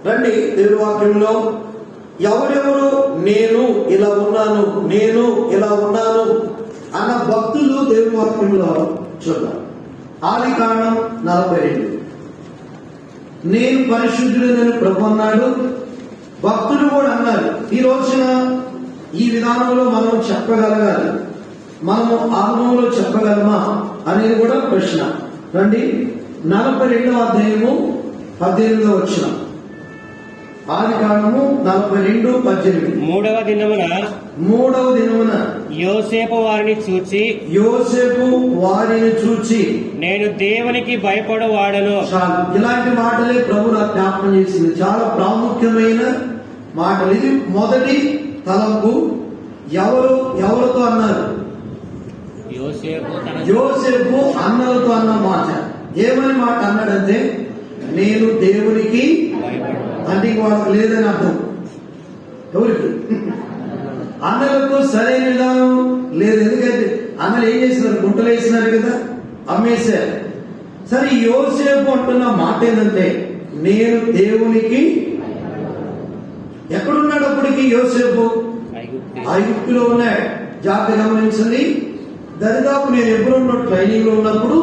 రండి, దేవుని వాక్యంలో ఎవరెవరు నేను ఇలా ఉన్నాను, నేను ఇలా ఉన్నాను అన్న భక్తులు దేవుని వాక్యంలో చూద్దాం. ఆదికాండం 42. నేను పరిశుద్ధుడు నేను ప్రభు అన్నాడు. భక్తులు కూడా అన్నారు. ఈ రోజున ఈ విధానంలో మనం చెప్పగలగాలి, మనము ఆత్మలో చెప్పగలమా అనేది కూడా ప్రశ్న. రండి, 42వ అధ్యాయము 18వ వచనం. ఆదికాండము 42:18. మూడవ దినమున యోసేపు వారిని చూచి నేను దేవునికి భయపడవాడను. చాలు, ఇలాంటి మాటలే ప్రభు నాకు జ్ఞాపకం చేసింది. చాలా ప్రాముఖ్యమైన మాటలు. ఇది మొదటి తలంపు. ఎవరితో అన్నారు? యోసేపు అన్నలతో అన్న మాట. ఏమని మాట అన్నాడంటే, నేను దేవునికి, అంటే వాళ్ళకి లేదని అర్థం. ఎవరికి? అన్నలకు సరైన విధానం లేదు. ఎందుకంటే అన్నలు ఏం చేసినారు? గుంటలు వేసినారు కదా, అమ్మేశారు. సరే, యోసేపు అంటున్న మాట ఏంటంటే, నేను దేవునికి. ఎక్కడున్నాడు అప్పటికి యోసేపు? ఐగుప్తులో ఉన్నాడు. జాగ్రత్త గమనించండి. దరిదాపు నేను ఎప్పుడున్న ట్రైనింగ్ లో ఉన్నప్పుడు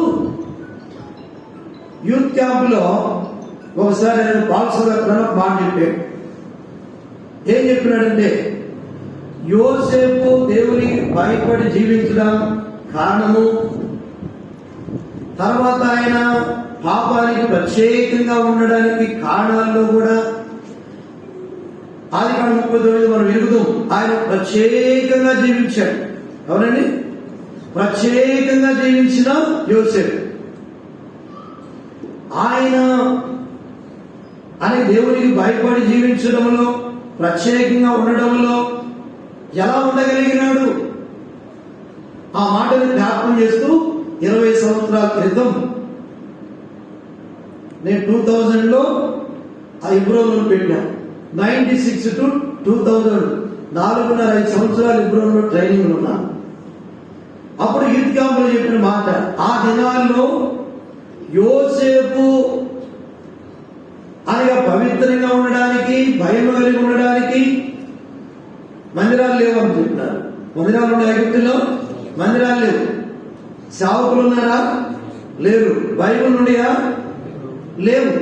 యూత్ క్యాంప్ లో ఒకసారి నేను బాలసుగా మాట చెప్పాడు. ఏం చెప్పినాడంటే, యోసేపు దేవునికి భయపడి జీవించడం కారణము, తర్వాత ఆయన పాపానికి ప్రత్యేకంగా ఉండడానికి కారణాల్లో కూడా ఆదికాండం 39 మనం ఎరుగుదాం. ఆయన ప్రత్యేకంగా జీవించాడు. అవునండి, ప్రత్యేకంగా జీవించిన యోసేపు. ఆయన దేవునికి భయపడి జీవించడంలో, ప్రత్యేకంగా ఉండడంలో ఎలా ఉండగలిగినాడు? ఆ మాటను జ్ఞాపకం చేస్తూ 20 సంవత్సరాల క్రితం నేను 2000లో ఆ ఇబ్రోన్లో పెట్టాను. 96 to 2000 4.5 సంవత్సరాలు ఇబ్రోన్లో ట్రైనింగ్ ఉన్నాను. అప్పుడు యూత్ క్యాంపులో చెప్పిన మాట, ఆ దినాల్లో యోసేపు అనగా పవిత్రంగా ఉండడానికి, భయం కలిగి ఉండడానికి మందిరాలు లేవని చెప్పినారు. మందిరాలు ఉన్నాయి ఐగుప్తులో? మందిరాలు లేవు. సేవకులు ఉన్నారా? లేరు. బైబిల్ ఉన్నాయా? లేవు.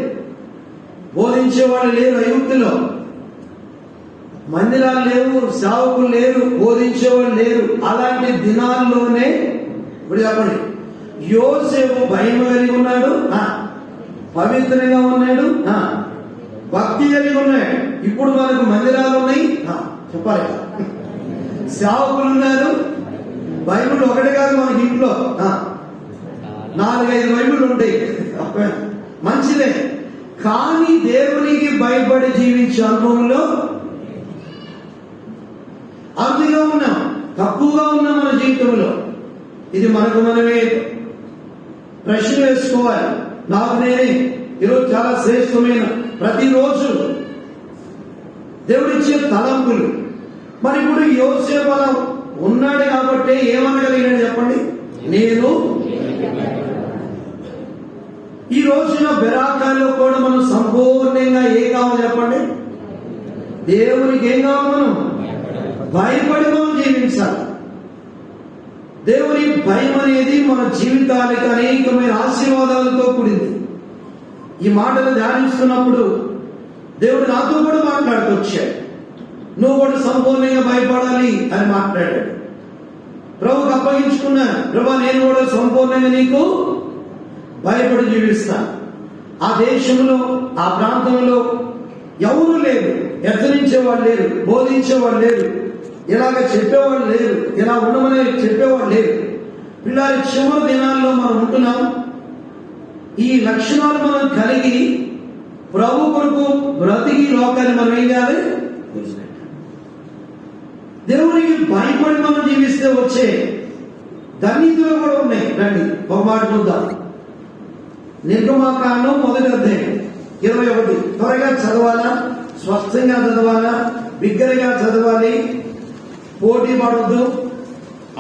బోధించేవాళ్ళు లేరు ఐగుప్తులో. మందిరాలు లేవు, సేవకులు లేరు, బోధించేవాళ్ళు లేరు. అలాంటి దినాల్లోనే ఇప్పుడు చెప్పండి, యోసేపు భయం కలిగి ఉన్నాడు, పవిత్రంగా ఉన్నాడు, భక్తి కలిగి ఉన్నాడు. ఇప్పుడు మనకు మందిరాలు ఉన్నాయి, చెప్పాలి, సేవకులు ఉన్నారు, బైబిల్ ఒకటి కాదు మనకి ఇంట్లో 4-5 బైబిల్ ఉంటాయి. మంచిదే, కానీ దేవునికి భయపడి జీవించే అనుభవంలో అరుదుగా ఉన్నాం, తక్కువగా ఉన్నాం మన జీవితంలో. ఇది మనకు మనమే ప్రశ్న వేసుకోవాలి. నాకు నేనే ఈరోజు చాలా శ్రేష్టమైన ప్రతిరోజు దేవుడిచ్చే తలంపులు. మరి ఇప్పుడు యోసేపు అలా ఉన్నాడు కాబట్టి ఏమనగలిగాడు చెప్పండి? నేను. ఈ రోజున బెరాకాల్లో కూడా మనం సంపూర్ణంగా ఏం కావాలి చెప్పండి? దేవునికి ఏం కావాలి? మనం భయపడి మనం జీవించాలి. దేవుని భయం అనేది మన జీవితానికి అనేకమైన ఆశీర్వాదాలతో కూడింది. ఈ మాటలు ధ్యానిస్తున్నప్పుడు దేవుడు నాతో కూడా మాట్లాడుతూ వచ్చాడు. నువ్వు కూడా సంపూర్ణంగా భయపడాలి అని మాట్లాడాడు. ప్రభుకు అప్పగించుకున్నాను. ప్రభా, నేను కూడా సంపూర్ణంగా నీకు భయపడి జీవిస్తాను. ఆ దేశంలో, ఆ ప్రాంతంలో ఎవరు లేరు, హెచ్చరించేవాళ్ళు లేరు, బోధించేవాళ్ళు లేరు, ఇలాగ చెప్పేవాళ్ళు లేరు, ఇలా ఉండమని చెప్పేవాళ్ళు లేరు. పిల్లలు చివరి దినాల్లో మనం ఉంటున్నాం. ఈ లక్షణాలు మనం కలిగి ప్రభు కొరకు బ్రతికి లోకాన్ని మనం ఏం చేయాలి? దేవునికి భయపడి మనం జీవిస్తే వచ్చే ధన్యతలు కూడా ఉన్నాయి. రండి ఒక మాట చూద్దాం. నిర్గమాకాండం 1వ అధ్యాయం 21. త్వరగా చదవాలా, స్పష్టంగా చదవాలా, బిగ్గరగా చదవాలి, పోటీ పడవద్దు.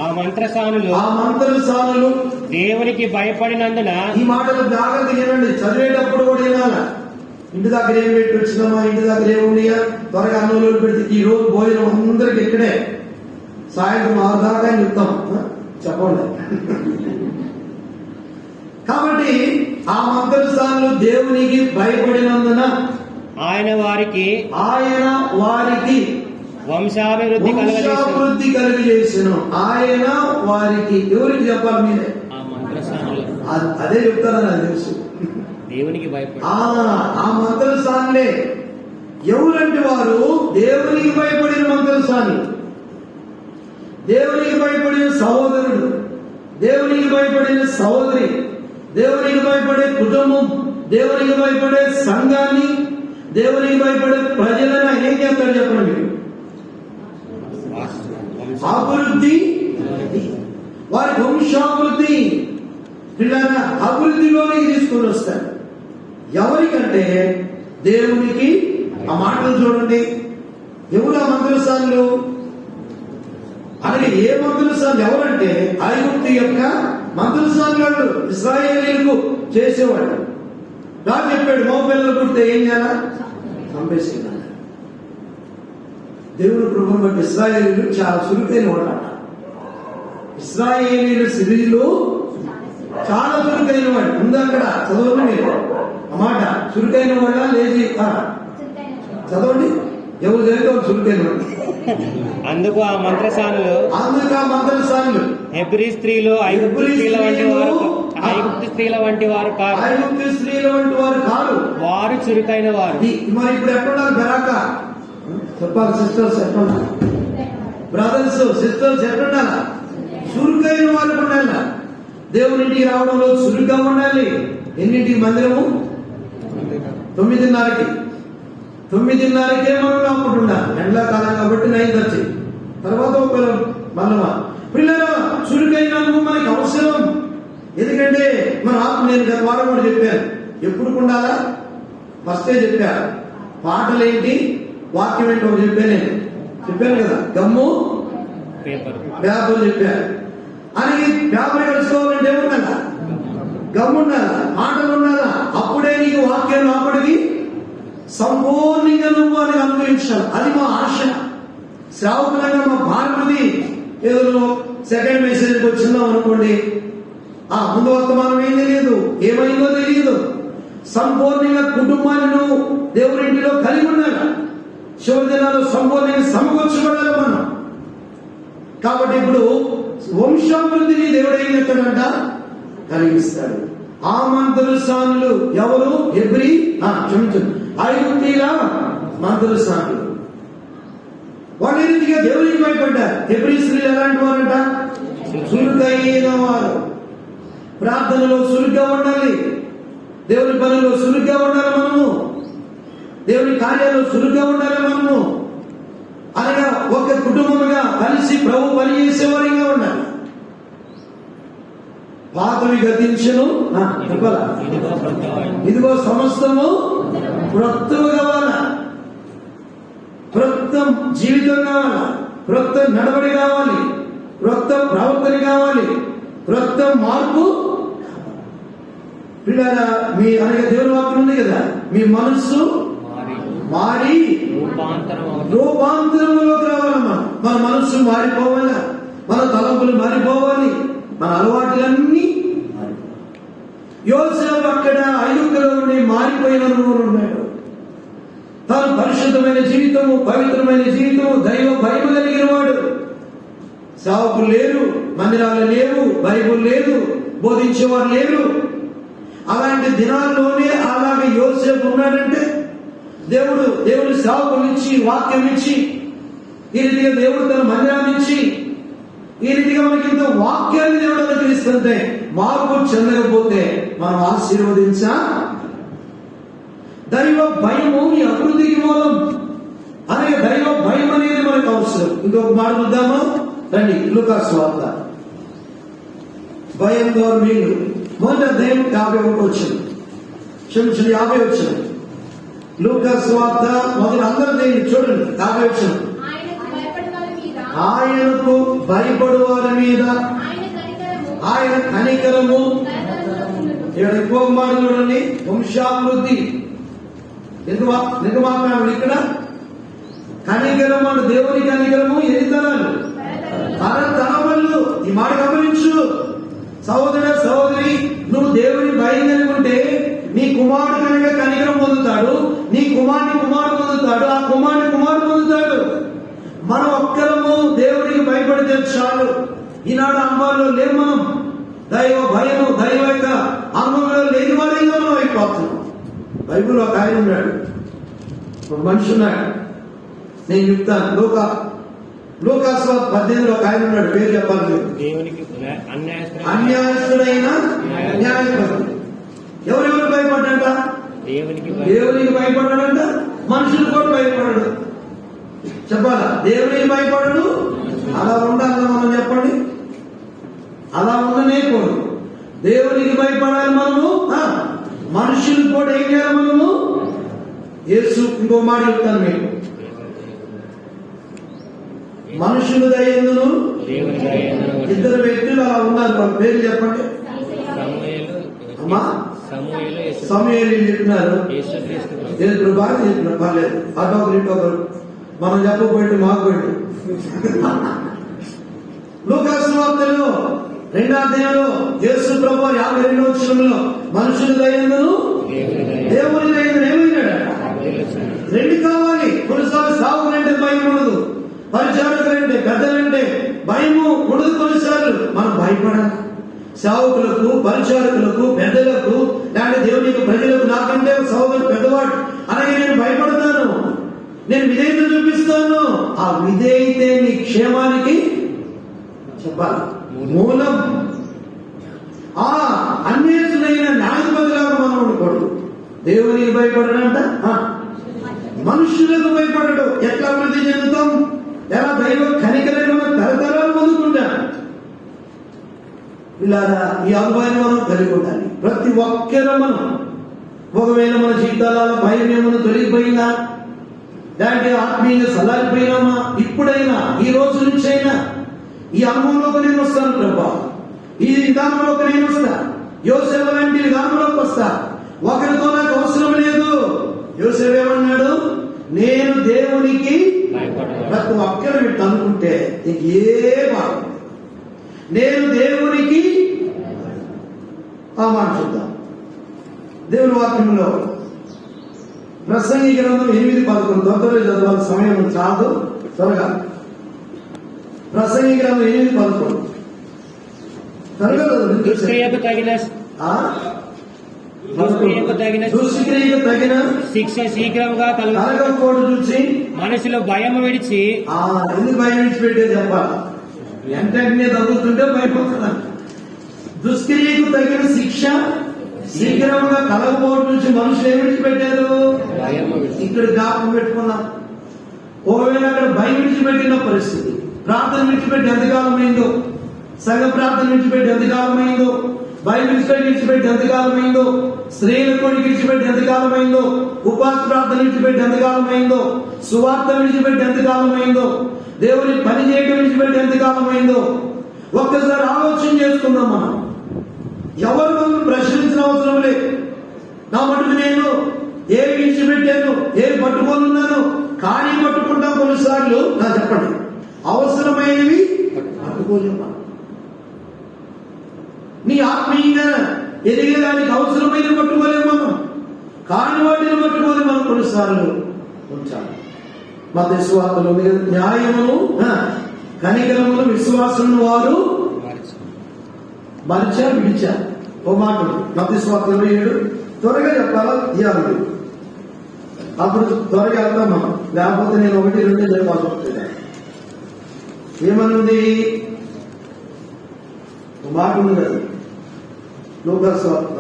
ఆ మంత్రసానులు దేవునికి భయపడినందున, ఈ మాటలు జాగ్రత్తగా వినండి, చదివేటప్పుడు కూడా వినాలా. ఇంటి దగ్గర ఏం పెట్టి వచ్చినామా, ఇంటి దగ్గర ఏమున్నాయా, త్వరగా అన్నంలో పెడితే ఈ రోజు భోజనం అందరికి ఇక్కడే, సాయంత్రం 6 దాకా అని చెప్తాం. చెప్పండి. కాబట్టి ఆ మంత్రస్థానంలో దేవునికి భయపడినందున ఆయన వారికి వంశాభివృద్ధి కలుగజేసిన. ఆయన వారికి ఎవరికి చెప్పాలి మీరే? అదే చెప్తారా నాకు తెలుసు. దేవునికి భయపడి ఆ మంత్రస్థానులే ఎవరంటే వారు దేవునికి భయపడిన మంత్రస్థాని, దేవునికి భయపడిన సహోదరుడు, దేవునికి భయపడిన సహోదరి, దేవునికి భయపడే కుటుంబం, దేవునికి భయపడే సంఘాన్ని, దేవునికి భయపడే ప్రజలను ఆయన ఏం చేస్తాడు చెప్పండి? అభివృద్ధి, వారి వంశాభివృద్ధి, పిల్లల అభివృద్ధిలోనికి తీసుకొని వస్తాడు. ఎవరికంటే దేవునికి. ఆ మాటలు చూడండి. ఎవరు ఆ మంత్రస్థానులు? అలాగే ఏ మంత్రస్థానులు ఎవరంటే ఐగుప్తు యొక్క మంత్రస్థానులు ఇశ్రాయేలీయులకు చేసేవాడు. రాజు చెప్పాడు, మగ పిల్లలు పుడితే ఏం చేయాలా? చంపేసేయాలి. దేవుని కృపను బట్టి ఇశ్రాయేలీయులు చాలా చురుకైన వాడు. ఇశ్రాయేలీయుల స్త్రీలు చాలా చురుకైన వాడు. ముందు అక్కడ చదవండి మీరు ఆ మాట. చురుకైన వాళ్ళ లేచి చదవండి. ఎవరు జరిగితే వాళ్ళు చురుకైన వాడు. అందుకు ఆ మంత్రస్థానులు హెబ్రీ స్త్రీలు ఐగుప్తు స్త్రీల వంటి వారు కాదు, వారు చురుకైన వారు. మరి ఇప్పుడు ఎక్కడున్నారు? బెరాక చెప్పాలి. సిస్టర్స్ ఎక్కడున్నారు? బ్రదర్స్ సిస్టర్స్ ఎక్కడున్నారా? చురుకైన వాళ్ళు ఉండాలి. దేవునింటికి రావడంలో చురుగ్గా ఉండాలి. ఎన్నింటికి మందిరము? 9:30కి. 9:30కే మనం అప్పుడు ఉండాలి. ఎండాకాలం కాబట్టి 9:30. తర్వాత ఒక మళ్ళా పిల్లలు చురుకైనందుకు మనకి అవసరం. ఎందుకంటే మన ఆత్మ, నేను గత వారం కూడా చెప్పాను, ఎప్పుడు ఉండాలా? ఫస్టే చెప్పాను. పాటలేంటి, వాక్యం ఏంటో చెప్పాను కదా. గమ్ము పేపర్ చెప్పాను. అని పేపర్ కలుసుకోవాలంటే ఏముండాలా? గమ్ము ఉండాలా, మాటలు ఉండాలా. అప్పుడే నీకు వాక్యం లోపలికి సంపూర్ణంగా నువ్వు అని అనుభవించాలి. అది మా ఆశ. శ్రావకులంగా మా భారతది. ఏదో సెకండ్ మెసేజ్కి వచ్చిందాం అనుకోండి, ముందు వర్తమానం ఏం తెలియదు, ఏమైందో తెలియదు. సంపూర్ణంగా కుటుంబాన్ని నువ్వు దేవుడింటిలో కలిగి ఉండాలి. చివరి దినాల్లో సంపూర్ణంగా సమకూర్చబడాలి మనం. కాబట్టి ఇప్పుడు వంశాభివృద్ధిని దేవుడు ఏం చేస్తాడంట? కలిగిస్తాడు. ఆ మంత్రస్థానులు ఎవరు? హెబ్రీ క్షమించండి, ఐగుప్తీల మంత్రస్థానులు. వాళ్ళు రీతిగా దేవునికి భయపడ్డారు. హెబ్రీ స్త్రీలు ఎలాంటి వారంట? చురుకైన వారు. ప్రార్థనలో చురుగ్గా ఉండాలి, దేవుని పనుల్లో చురుగ్గా ఉండాలి మనము, దేవుని కార్యాల్లో చురుగ్గా ఉండాలి మనము. అనగా ఒక కుటుంబముగా కలిసి ప్రభు పని చేసేవారిగా ఉండాలి. పాతవి గతించను, ఇదిగో సమస్తము క్రొత్తవి కావాలా. క్రొత్త జీవితం కావాలా, క్రొత్త నడవడి కావాలి, క్రొత్త ప్రవర్తన కావాలి, క్రొత్త మార్పు. పిల్లల మీ అనగా దేవుని వాక్యం ఉంది కదా, మీ మనస్సు మారి రూపాంతరంలోకి రావాలమ్మా. మన మనస్సు మారిపోవాలా, మన తలంపులు మారిపోవాలి, మన అలవాట్లన్నీ. యోసేపు అక్కడ ఐగుప్తులో ఉండి మారిపోయిన ఉన్నాడు. తాను పరిశుద్ధమైన జీవితము, పవిత్రమైన జీవితము, దైవ భయము కలిగిన వాడు. సేవకులు లేరు, మందిరాలు లేవు, బైబుల్ లేదు, బోధించేవారు లేరు. అలాంటి దినాల్లోనే అలాగే యోసేపు ఉన్నాడంటే దేవుడు సేవకులు ఇచ్చి, వాక్యం ఇచ్చి, ఈ రీతిగా దేవుడు తన మందిరాన్ని ఇచ్చి, ఈ రీతిగా మనకి ఇంత వాక్యాన్ని దేవుడు అనుగ్రహిస్తుంటే మార్పు చెందకపోతే మనం ఆశీర్వదించా. దైవ భయము మీ అభివృద్ధికి మూలం. అలాగే దైవ భయం అనేది మనకు అవసరం. ఇంకొక మాట చూద్దామా రండి. లూకా సువార్త భయం ద్వారా మీరు మొదటి అధ్యాయం 51 వచ్చింది. క్షమించండి 50 వచ్చింది. లూకా సువార్త మొదటి అందరూ దేని చూడండి 50 వచ్చింది. ఆయనకు భయపడు వారి మీద ఆయన కనికరము. ఇక్కడ ఎక్కువ మాట చూడండి, వంశాభివృద్ధి. నిర్గమాకాండం ఇక్కడ కనికరం అంటే దేవుని కనికరము ఎన్ని తరాలు? తరతరములు. ఈ మాట గమనించు సహోదర సహోదరి, నువ్వు దేవుని భయం కలిగి ఉంటే నీ కుమారుడు కనుక కనికరం పొందుతాడు, నీ కుమారుడు పొందుతాడు, ఆ కుమారుడు పొందుతాడు. మనం ఒక్కరము దేవుడికి భయపడితే చాలు. ఈనాడు అమ్మాయిలో లేవు మనం. దైవ భయము దైవ యొక్క అంగంలో లేని వారిగా మనం అయిపోతున్నాం. బైబిల్లో ఒక ఆయన ఉన్నాడు, ఒక మనిషి ఉన్నాడు, నేను చెప్తాను. లూకాసు 18 ఒక ఆయన ఉన్నాడు, పేరు చెప్పాలి. అన్యాయస్తుడైన న్యాయపతి. ఎవరెవరు భయపడ్డాడ? దేవునికి భయపడ్డాడంట, మనుషులు కూడా భయపడడు. చెప్పాలా? దేవునికి భయపడడు. అలా ఉండాలి మనం, చెప్పండి. అలా ఉండనే కూడదు. దేవునికి భయపడాలి మనము, మనుషులు కూడా ఏం చేయాలి మనము? యేసు ఇంకో మాట చెప్తాను మీకు, మనుషులు దయందును ఇద్దరు వ్యక్తులు అలా ఉన్నారు. వాళ్ళ పేరు చెప్పండి. అమ్మా సమూయేలు చెప్పినారు, బాగా చెప్పినారు, పర్లేదు. అటొకరు ఇటొకరు మనం చెప్పబోయింది మాకు పోయింది. లూకాసు వార్తలో 2వ అధ్యాయంలో యేసు ప్రభువు 52వ వచనంలో మనుషులు దయందును దేవుని దయందును ఏమైనాడు? రెండు కావాలి. కొన్నిసార్లు సాగులంటే భయం ఉండదు, పరిచారకులంటే పెద్దలంటే భయము ఉండదు. కొన్నిసార్లు మనం భయపడాలి. సేవకులకు, పరిచారకులకు, పెద్దలకు, లేకపోతే దేవుని యొక్క ప్రజలకు, నాకంటే సహోదరుడు పెద్దవాడు అలాగే నేను భయపడతాను, నేను విధేయత చూపిస్తాను. ఆ విధేయతే నీ క్షేమానికి చెప్పాలి మూలం. ఆ అన్యాయులైన న్యాయపతిలాగా మనం ఉండకూడదు. దేవునికి భయపడడంట, మనుషులకు భయపడడు. ఎట్లా అభివృద్ధి చెందుతాం? ఎలా దైవ కనికరని మనం తరతరాలు పొందుకుంటాం. ఇలాగా ఈ అనుభవాన్ని మనం కలిగి ఉండాలి. ప్రతి ఒక్కరూ మనం ఒకవేళ మన జీవితాలలో భయం ఏమైనా తొలగిపోయిందా, లేదంటే ఆత్మీయంగా సల్లారిపోయినామా, ఇప్పుడైనా ఈ రోజు నుంచి అయినా ఈ అనుభవంలోకి నేను వస్తాను ప్రభా, ఈ విధానంలోకి నేను వస్తా, యోసేపు లాంటి విధానంలోకి వస్తా. ఒకరితో నాకు అవసరం లేదు. యోసేపు ఏమన్నాడు? నేను దేవునికి ప్రతి ఒక్కరు మీరు అనుకుంటే ఏ బాధ, నేను దేవునికి ఆ మాట చూద్దాం. దేవుని వాక్యంలో ప్రసంగి గ్రంథం 8:11 తొందరగా చదవాలి, సమయం చాలు, త్వరగా. ప్రసంగి గ్రంథం 8:11 త్వరగా దుష్క్రియకు తగిన శిక్ష శీఘ్రంగా కలగకూడదు చూసి మనసులో భయం విడిచి. ఎందుకు భయం విడిచిపెట్టేది చెప్పాలి? వెంటనే తగ్గుతుంటే భయపడుతున్నాను. దుష్క్రియకు తగిన శిక్ష శీఘ్రంగా కలగకూడదు చూసి మనుషులు ఏం విడిచిపెట్టారు? ఇక్కడ జ్ఞాపకం పెట్టుకున్నాం. ఒకవేళ అక్కడ భయం విడిచిపెట్టిన పరిస్థితి, ప్రార్థన విడిచిపెట్టి ఎంతకాలమైందో, సంఘ ప్రార్థన విడిచిపెట్టి ఎంతకాలమైందో, బైబిల్ విడిచిపెట్టి ఎంతకాలమైందో, స్త్రీల కొడి విడిచిపెట్టి ఎంతకాలమైందో, ఉపవాస ప్రార్థన విడిచిపెట్టి ఎంతకాలమైందో, సువార్త విడిచిపెట్టి ఎంతకాలమైందో, దేవుని పని చేయడం విడిచిపెట్టి ఎంతకాలమైందో. ఒక్కసారి ఆలోచన చేసుకుందాం. మనం ఎవరు మనం ప్రశ్నించిన అవసరం లేదు. నా మటుకు నేను ఏ విడిచిపెట్టాను, ఏ పట్టుకోనున్నాను, కానీ పట్టుకుంటాం. కొన్నిసార్లు నా చెప్పండి, అవసరమైనవి పట్టుకోలేమా? నీ ఆత్మీయంగా ఎదిగేదానికి అవసరమైన పట్టుకోలేము మనం, కాని వాటిని పట్టుకోలే మనం కొన్నిసార్లు ఉంచాలి. మత్తయి సువార్తలో న్యాయమును కనికరమును విశ్వాసము వారు మరిచారు, విడిచారు. ఓ మాట మత్తయి సువార్త 27 త్వరగా చెప్పాలా ఇవ్వాలి, అప్పుడు త్వరగా వెళ్తాం మనం. లేకపోతే నేను 1-2 చెప్పాల్సి. ఏమనుంది? మాట ఉంది కదా, లూకాసు వార్త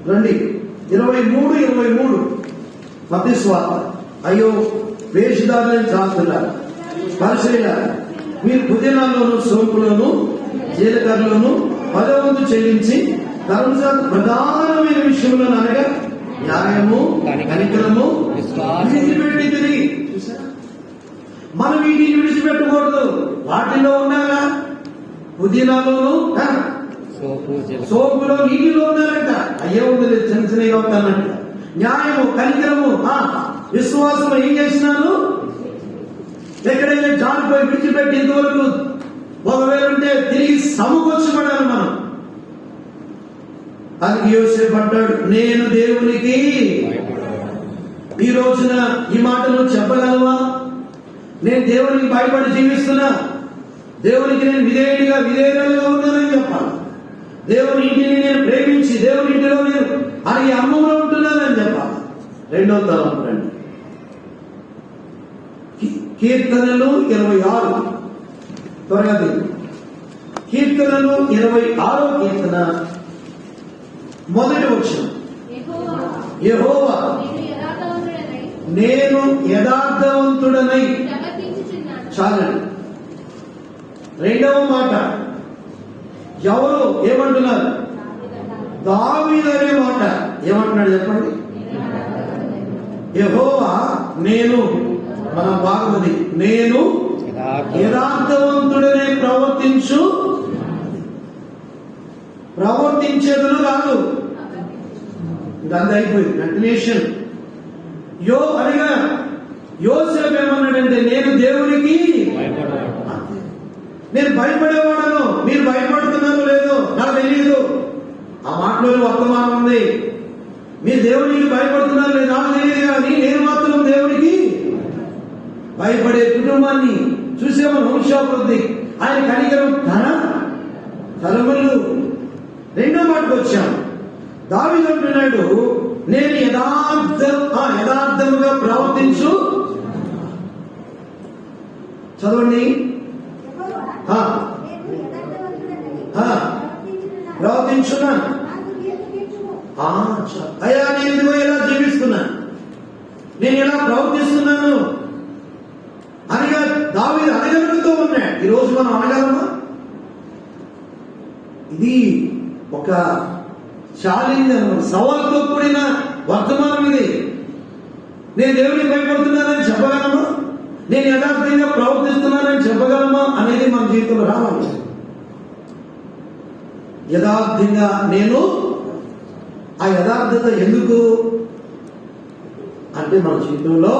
రండి 23 మత్తయి సువార్త. అయ్యో వేషధారులను చేస్తున్నారు, పరిశీలారు, మీరు పుదీనాల్లోను సోంపులోను జీలకర్రలోను 10వ వంతు చెల్లించి ధర్మశాస్త్ర ప్రధానమైన విషయంలో అనగా న్యాయము కనికరము విడిచిపెట్టి తిరిగి. మనం వీటిని విడిచిపెట్టకూడదు. వాటిలో ఉండాలా? పుదీనాలోను సోపులో నీటిలో ఉన్నారంట. అయ్యే ఉంది చిన్న చిన్నగా ఉంటానంట. న్యాయము, కనికరము, విశ్వాసము ఏం చేసినాను? ఎక్కడైనా జారిపోయి విడిచిపెట్టి ఇంతవరకు ఒకవేళ ఉంటే తిరిగి సమకూర్చబడాలి మనం. అది యోసేపు అంటాడు, నేను దేవునికి. ఈ రోజున ఈ మాట నువ్వు చెప్పగలవా? నేను దేవునికి భయపడి జీవిస్తున్నా, దేవునికి నేను విధేయులుగా ఉన్నానని చెప్పాలి. దేవుని ఇంటిని నేను ప్రేమించి దేవుని ఇంటిలో నేను అని అమ్మలో ఉంటున్నానని చెప్పాలి. రెండో తరం రండి, కీర్తనలు 26. త్వరగా కీర్తనలు 26వ కీర్తన మొదటి వచనం. యెహోవా నేను యథార్థవంతుడనై. చాలండి. రెండవ మాట ఎవరు ఏమంటున్నారు? దావీదు అనే మాట ఏమంటున్నాడు చెప్పండి. యెహోవా నేను, మన భాగవతి, నేను యథార్థవంతుడనే ప్రవర్తించేదును కాదు. ఇంకంత అయిపోయింది. కంటిన్యూషన్. అనగా యోసేపు ఏమన్నాడంటే, నేను దేవునికి నేను భయపడేవాడను. మీరు భయపడుతున్నారో లేదో నాకు తెలియదు. ఆ మాటలో వర్తమానం ఉంది. మీరు దేవునికి భయపడుతున్నారో లేదు నాకు తెలియదు, కానీ నేను మాత్రం దేవునికి భయపడే కుటుంబాన్ని చూసేమో. వంశాభివృద్ధి, ఆయన కనికరం, తరములు. రెండో మాటకు వచ్చాం. దావీదు అంటున్నాడు, నేను యథార్థముగా ప్రవర్తించు. చదవండి. ప్రవర్తించున్నా. అయ్యా నేను ఇదిగో ఎలా జీవిస్తున్నాను, నేను ఎలా ప్రవర్తిస్తున్నాను అనిగా దావీదు అనగలుగుతూ ఉన్నాడు. ఈ రోజు మనం అనగలమా? ఇది ఒక ఛాలెంజ్ అన్నమాట, సవాల్తో కూడిన వర్తమానం ఇది. నేను దేవునికి భయపడుతున్నానని చెప్పగలమా? నేను యథార్థంగా ప్రవర్తిస్తున్నానని చెప్పగలమా అనేది మన జీవితంలో రావాలి. యథార్థంగా నేను, ఆ యథార్థత ఎందుకు అంటే మన జీవితంలో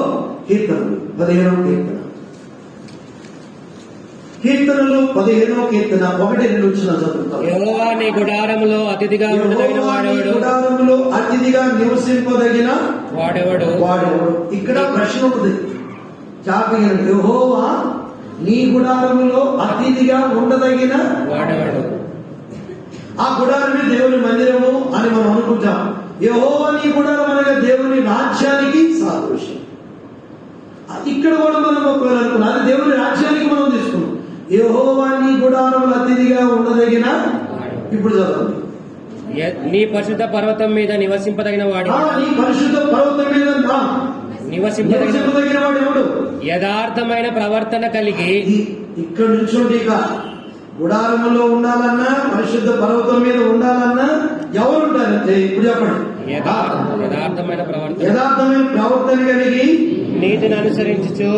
కీర్తనలు 15వ కీర్తన, కీర్తనలు 15వ కీర్తన 1-2 వచ్చిన చదువుతాం. యెహోవా నీ గుడారములో అతిథిగా నివసింపదగిన వాడెవడు? ఇక్కడ ప్రశ్న ఉంది. జాగ్రత్త. యెహోవా నీ గుడారములో అతిథిగా ఉండదగిన వాడెవడు? ఆ గుడారమే దేవుని మందిరము అని మనం అనుకుంటాం. యెహోవా నీ గుడారం అనగా దేవుని రాజ్యానికి సాదృశ్యం. ఇక్కడ కూడా మనం ఒకవేళ అనుకున్నాం, అది దేవుని రాజ్యానికి మనం తీసుకున్నాం. యెహోవా నీ గుడారములు అతిథిగా ఉండదగిన. ఇప్పుడు చదవండి. నీ పరిశుద్ధ పర్వతం మీద నివసింపదగిన వాడు. నీ పరిశుద్ధ పర్వతం మీద నివసింపదగిన వాడు ఎవడు? యథార్థమైన ప్రవర్తన కలిగి. ఇక్కడ నుంచోండి. ఇక గుడారములో ఉండాలన్నా, పరిశుద్ధ పర్వతం మీద ఉండాలన్నా ఎవరుంటారంటే ఇప్పుడు చెప్పండి. యథార్థమైన ప్రవర్తన కలిగి, నీతిని అనుసరించు,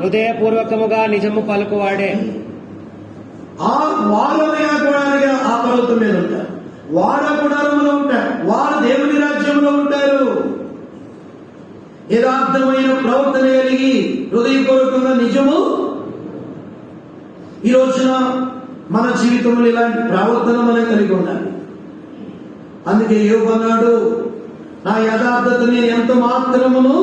హృదయపూర్వకముగా నిజము పలుకువాడే. వారనగా గుడారిగా ఆ పర్వతం మీద ఉంటారు. వారు ఆ గుడారంలో ఉంటారు. వారు దేవుని రాజ్యంలో ఉంటారు. యథార్థమైన ప్రవర్తన కలిగి, హృదయపూర్వకంగా నిజము. ఈ రోజున మన జీవితంలో ఇలాంటి ప్రవర్తన మనం కలిగి ఉండాలి. అందుకే యోబు అన్నాడు, నా యథార్థతని ఎంత మాత్రమును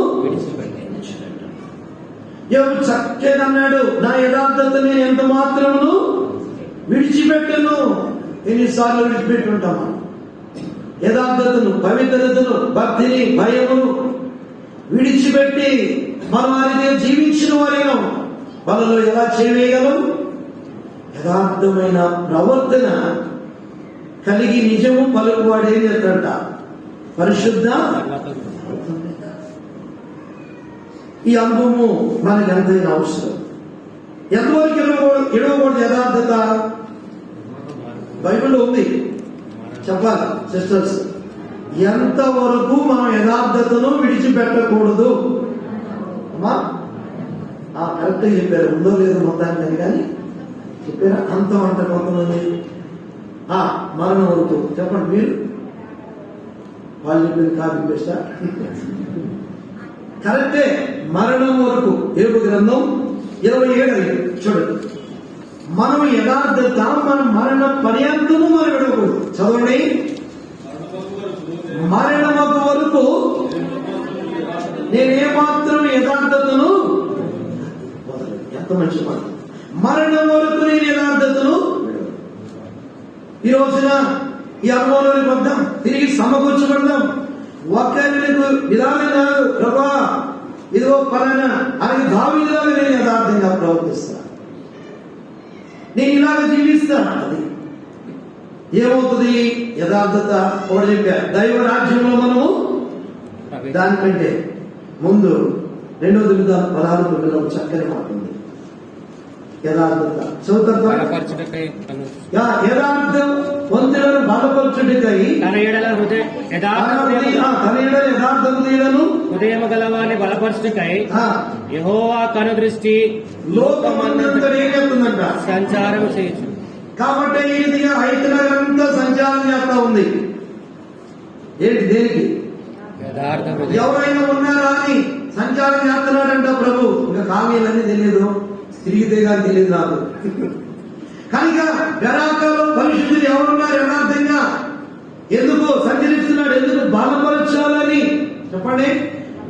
యోబు చక్కగా అన్నాడు, నా యథార్థతని ఎంత మాత్రమును విడిచిపెట్టను. ఎన్నిసార్లు విడిచిపెట్టుంటామా యథార్థతను, పవిత్రతను, భక్తిని, భయమును విడిచిపెట్టి మనం వారిని జీవించిన వారిగా వాళ్ళలో ఎలా చేయగలం? యథార్థమైన ప్రవర్తన కలిగి నిజము పలుకువాడు ఏం చేస్తాడంట? పరిశుద్ధ. ఈ అనుభవము మనకి ఎంతైనా అవసరం. ఎంతవరకు ఇడవకూడదు యథార్థత? బైబిల్లో ఉంది, చెప్పాలి సిస్టర్స్. ఎంతవరకు మనం యథార్థతను విడిచిపెట్టకూడదు. అమ్మా కరెక్ట్ చెప్పారు. ఉందో లేదో మొత్తానికి కానీ చెప్పారా? అంతం అంట కొంతమంది మరణం వరకు. చెప్పండి మీరు. వాళ్ళు చెప్పింది కాపీ పేస్టా? కరెక్టే. మరణం వరకు యోబు గ్రంథం 27 చూడండి. మనం యథార్థత మన మరణ పర్యంతము మనం విడవకూడదు. చదవండి. మరణమకు వరకు నేనేమాత్రం యథార్థతను, ఎంత మంచి మాట, మరణం వరకు నేను యథార్థతను. ఈ రోజున ఈ అనుభవంలోని వద్దాం, తిరిగి సమకూర్చబడదాం. ఒక్కరికి విధానంగా ప్రభా ఇదిగో పలానా అని దావీదులాగా నేను యథార్థంగా ప్రవర్తిస్తాను, నేను ఇలాగ జీవిస్తాను. అది ఏమవుతుంది? యథార్థత. ఒకటి చెప్పారు, దైవ రాజ్యంలో మనము దానికంటే ముందు 2 Timothy 16 చక్కని మాట ఉంది. యథార్థత యథార్థం పొందులను బలపరచుటకై తన ఎడల యథార్థములను హృదయము గలవాన్ని బలపరచుటకై యెహోవా కనుదృష్టి లోకమంతా ఏం చెప్తుందంట? సంచారం చేయొచ్చు. కాబట్టి ఇది ఐతనగరంతా సంచారం చేస్తా ఉంది. ఏంటి? దేనికి? ఎవరైనా ఉన్నారా అని సంచారం చేస్తున్నాడంట ప్రభు. ఇంకా కావ్యాలన్నీ తెలియదు, తిరిగితే కానీ తెలియదు నాకు. కనుక గరాకాలో పరిశుద్ధులు ఎవరున్నారు యథార్థంగా? ఎందుకు సంచరిస్తున్నాడు? ఎందుకు? బలపరచాలని. చెప్పండి.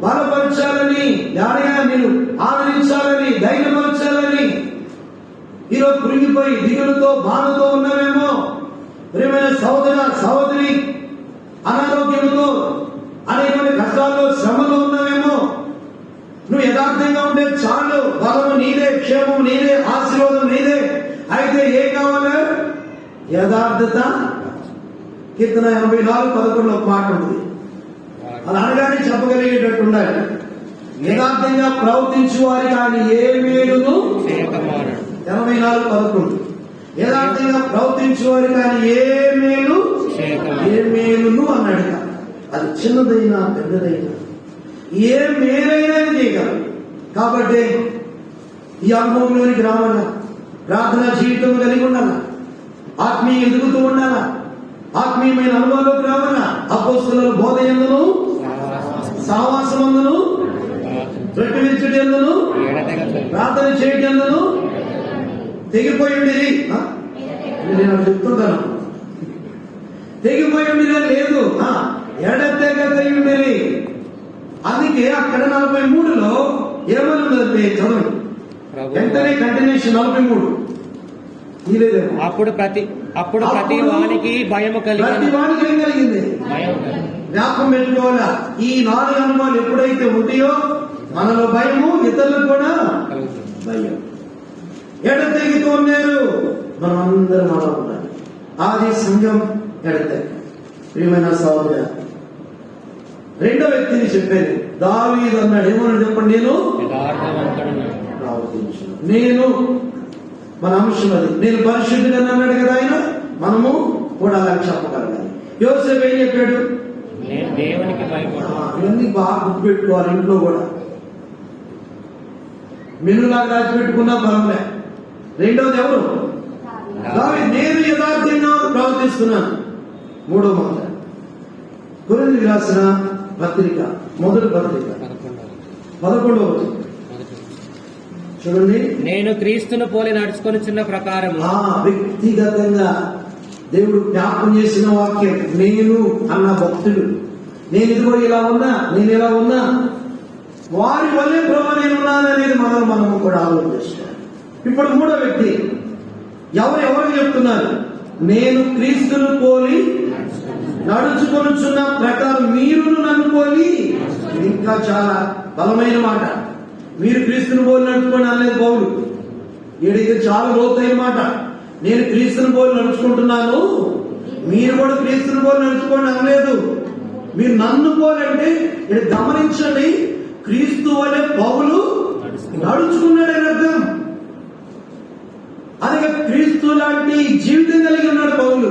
బలపరచాలని, యాడగా మీరు ఆదరించాలని, ధైర్యపరచాలని. ఈరోజు కృంగిపోయి దిగులతో బాధతో ఉన్నామేమో. ప్రియమైన సహోదరి అనారోగ్యంతో అనేక కష్టాల్లో శ్రమలో ఉన్నామేమో. నువ్వు యథార్థంగా ఉంటే చాలు. బలము నీదే, క్షేమం నీదే, ఆశీర్వాదం నీదే. అయితే ఏం కావాలి? యథార్థత. కీర్తన 84:11 ఒక మాట ఉంది. అలా అనగానే చెప్పగలిగేటట్టు ఉండాలి. యథార్థంగా ప్రవర్తించు వారి కానీ ఏ మేలును 84:11 యథార్థంగా ప్రవర్తించు వారి కానీ ఏ మేలును అన్నాడు. అది చిన్నదైనా పెద్దదైనా ఏ మేలైనా చేయగలరు. కాబట్టి ఈ అనుభవంలోనికి రావాలా, ప్రార్థన జీవితం కలిగి ఉండాలా, ఆత్మీయ ఎదుగుతూ ఉండాలా, ఆత్మీయమైన అనుభవంలోకి రావాలా. అపోస్తలుల బోధ ఎందును, సావాసమందును, ప్రకటించుట ఎందును, ప్రార్థన చేయటం ఎందును తెగిపోయి ఉండేది. నేను చెప్తుంటాను, తెగిపోయి ఉండేది లేదు, ఎడతెగ తెగి ఉండేది. అందుకే అక్కడ 43లో ఏమనుందంటే చదవండి వెంటనే కంటిన్యూషన్ 43 తీలేదేమో. అప్పుడు ప్రతి వానికి భయము కలిగింది. జ్ఞాపకం పెట్టుకోవాలా, ఈ 4 అనుభవాలు ఎప్పుడైతే ఉంటాయో మనలో భయము, ఇతరులకు కూడా భయం. ఎడతెగుతూ ఉన్నారు. మనం అందరం అలా ఉండాలి. ఆది సంఘం ఎడతెగ. ప్రియమైన సహోదరుడా, రెండో వ్యక్తిని చెప్పాను. దావీదు అన్నాడు. ఏమన్నాడు చెప్పండి? నేను మన అంశం అది. నేను పరిశుద్ధుడు అన్నాడు కదా ఆయన. మనము కూడా అలా చెప్పగలగాలి. యోసేపు ఏం చెప్పాడు? ఇవన్నీ బాగా గుర్తుపెట్టుకోవాలి. ఇంట్లో కూడా మెనులాగా రాసిపెట్టుకున్నా పర్వాలే. రెండోది ఎవరు? దావీదు. నేను యథార్థంగా ప్రవర్తిస్తున్నాను. మూడో మాట కొరింథీయులకు రాసిన పత్రిక, మొదటి పత్రిక 11వ చూడండి. నేను క్రీస్తును పోలి నడుచుకొని చిన్న ప్రకారం. వ్యక్తిగతంగా దేవుడు జ్ఞాపకం చేసిన వాక్యం. నేను అన్న భక్తుడు, నేను ఇదిగో ఇలా ఉన్నా, నేను ఇలా ఉన్నా, వారి వల్లే ప్రభు నేనున్నాననేది మనము కూడా ఆలోచిస్తాం. ఇప్పుడు మూడో వ్యక్తి ఎవరు చెప్తున్నారు? నేను క్రీస్తును పోలి నడుచుకొనుచున్న ప్రకారం మీరును నన్ను పోలి. ఇంకా చాలా బలమైన మాట. మీరు క్రీస్తును పోలి నడుచుకోండి అనలేదు పౌలు. ఏడైతే చాలా లోతైన మాట. నేను క్రీస్తును పోలి నడుచుకుంటున్నాను, మీరు కూడా క్రీస్తును పోలి నడుచుకోండి అనలేదు. మీరు నన్ను పోలంటే ఇక్కడ గమనించండి, క్రీస్తు వలె పౌలు నడుచుకున్నాడని అర్థం. అలాగే క్రీస్తు లాంటి జీవితం కలిగి ఉన్నాడు పౌలు.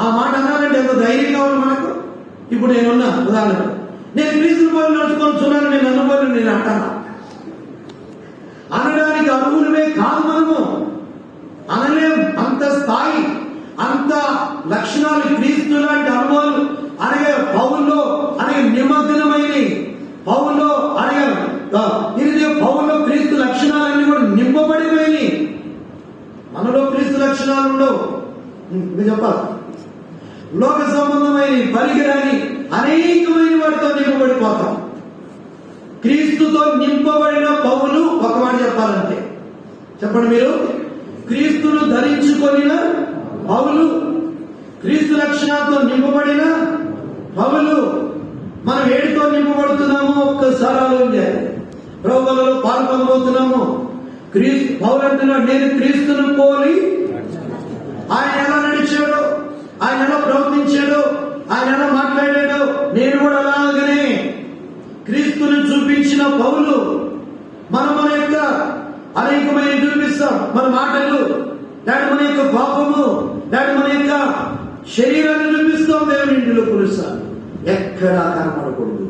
ఆ మాట అన్నారంటే ఎంత ధైర్యం కావాలి మనకు. ఇప్పుడు నేనున్నా ఉదాహరణ, నేను క్రీస్తుని పోలి నడుచుకొని నేను నన్ను పోలి నేను అంటాను అనడానికి అర్హులమే కాదు. మనము అనలేం. అంత స్థాయి, అంత లక్షణాలు క్రీస్తు లాంటి అనుభవాలు అనగా పౌల్లో అనగా నిమగ్నమైన పౌల్లో అనగా ఇది పౌల్లో క్రీస్తు లక్షణాలన్నీ కూడా నింపబడిపోయినాయి. మనలో క్రీస్తు లక్షణాలు ఉండవు. మీరు చెప్పాలి. లోక సంబంధమైన పరిగిరాని అనేకమైన వాటితో నింపబడిపోతాం. క్రీస్తుతో నింపబడిన పౌలు ఒక మాట చెప్పాలంటే చెప్పండి మీరు. క్రీస్తును ధరించుకొనిన పౌలు, క్రీస్తు లక్షణాలతో నింపబడిన పౌలు. మనం ఏడితో నింపబడుతున్నామో ఒక్కసారి ఆలోచించాలి. ప్రభువులలో పాల్పొందబోతున్నాము. పౌలు అంటున్నాడు, నేను క్రీస్తును పోలి ఆయన ఎలా నడిచాడు, ఆయన ఎలా ప్రవర్తించాడు, ఆయన ఎలా మాట్లాడాడు, నేను కూడా అలాగనే క్రీస్తుని చూపించిన పౌలు. మనం మన యొక్క అనేకమైన చూపిస్తాం. మన మాటలు దాని మన యొక్క పాపము, దాని మన యొక్క శరీరాన్ని చూపిస్తాం. దేవుని ఇంటిలో పురుస్తాం. ఎక్కడా కనపడకూడదు.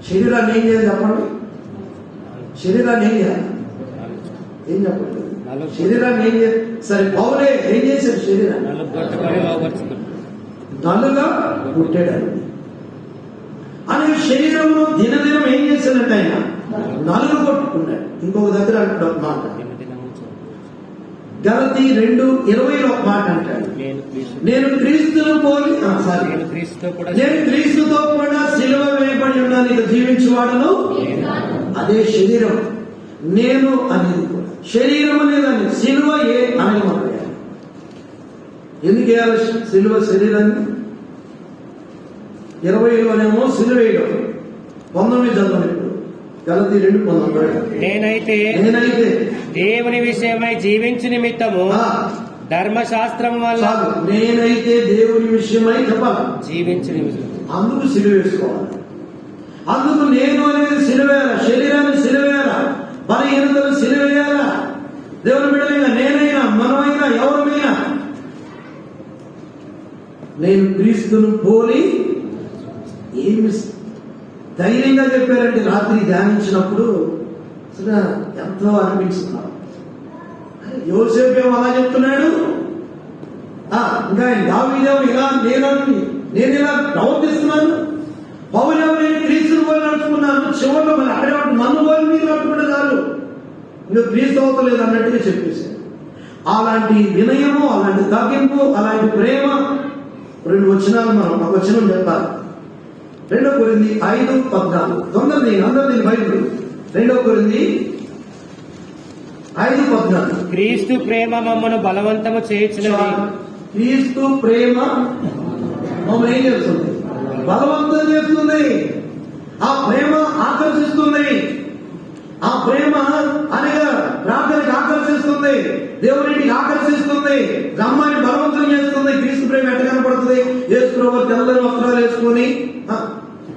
శరీరాన్ని ఏం చేయాలి చెప్పండి. శరీరాన్ని ఏం చేయాలి? ఏం చెప్పండి. శరీరాన్ని ఏం చేయాలి? సరే పౌలే ఏం చేశాడు? శరీరాన్ని నలుగా పుట్టాడు. అనే శరీరంలో దినదినం ఏం చేశాడంటే ఆయన నలుగు కొట్టుకున్నాడు. ఇంకొక దగ్గర అంటాడు ఒక మాట, గలతీ 2:20 ఒక మాట అంటాడు, నేను క్రీస్తును పోలి నేను క్రీస్తుతో కూడా సిలువ వేయబడి ఉన్నాను, ఇక జీవించేవాడును. అదే శరీరం నేను అనేది కూడా. శరీరం అనేదాన్ని సిలువ అనగమన్నాడు. ఎందుకు వేయాలి సిలువ శరీరాన్ని? 20లోనేమో సిలువ వేయడం. 19 చదవండి. గలతీ 2:19. నేనైతే దేవుని విషయమై జీవించు నిమిత్తము ధర్మశాస్త్రం వల్ల నేనైతే దేవుని విషయమై చెప్పాలి జీవించు నిమిత్తం అందుకు సిలువ వేసుకోవాలి. అందుకు నేను అనేది సిలువేయాల, శరీరాన్ని సిలువేయాల, బలహీనతలు సిలువేయాల. దేవుని బిడ్డలైనా నేనైనా మనమైనా ఎవరమైనా నేను క్రీస్తును పోలి ఏమి ధైర్యంగా చెప్పారంటే రాత్రి ధ్యానించినప్పుడు అసలు ఎంతో అనిపించుకున్నాడు. యోసేపు ఏమో అలా చెప్తున్నాడు, ఇంకా దావీదేమో ఇలా నేను ఇలా ప్రవర్తిస్తున్నాను, పౌలేమో నేను క్రీస్తుని పోలి నడుచుకున్నాను. చివరిలో మరి అక్కడే నన్ను పోలి మీరు నడుచుకుంటే చాలు, నువ్వు క్రీస్తు అవుతలేదు అన్నట్టుగా చెప్పేశాడు. అలాంటి వినయము, అలాంటి తగ్గింపు, అలాంటి ప్రేమ. 2 వచనాలు మనం ఒక వచనం చెప్పాలి. 2 కొరింథీ 5:14. తొందరది అందరిది బైబిల్. 2 కొరింథీ 5:14. క్రీస్తు ప్రేమ మమ్మను బలవంతము చేయుచున్నది. క్రీస్తు ప్రేమ మమ్మల్ని ఏం చేస్తుంది? బలవంతం చేస్తుంది. ఆ ప్రేమ ఆకర్షిస్తుంది. ఆ ప్రేమ అనగా ప్రార్థనకి ఆకర్షిస్తుంది, దేవునికి ఆకర్షిస్తుంది, అమ్మాయిని బలవంతం చేస్తుంది. క్రీస్తు ప్రేమ ఎట్ట కనపడుతుంది? యేసు ప్రభువు తెల్లని వస్త్రాలు వేసుకొని